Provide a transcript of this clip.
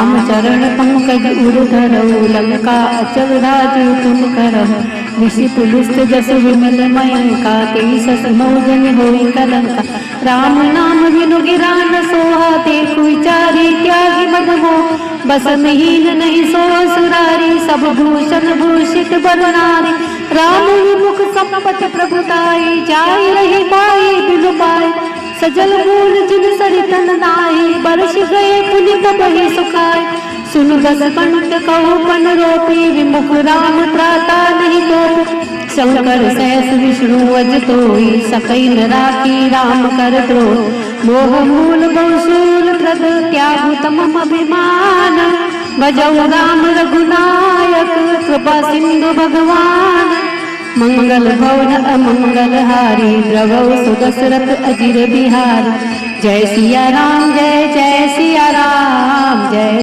राम चरण पंकज उर धरऊ लंका अचल राजू तुम करहु ऋषि पुलुस्त जस विमल मयंका तेई सस मौजन होई कलंका राम नाम बिनु गिरा न सोहा देखु विचारी त्यागी मद मोह बस महीन नहीं सो सुरारी सब भूषण भूषित बरनारी राम विमुख संपत प्रभुताई जाय रही पाई बिनु पाई सजल मूल जिन सरितन नाई बरस गए पुनित बही सुखाय सुन बस कंठ कहु पन रोपी विमुख राम त्राता नहीं तो शंकर सहस विष्णु अज तोई सकई न राखी राम कर द्रो मोह मूल बहुसूल प्रद त्यागु तमम अभिमान भजऊ राम रघुनायक कृपा सिंधु भगवान मंगल भवन अमंगल हारी द्रवौ सुदशरथ अजिर बिहारी जय सिया राम जय जय सिया राम जय।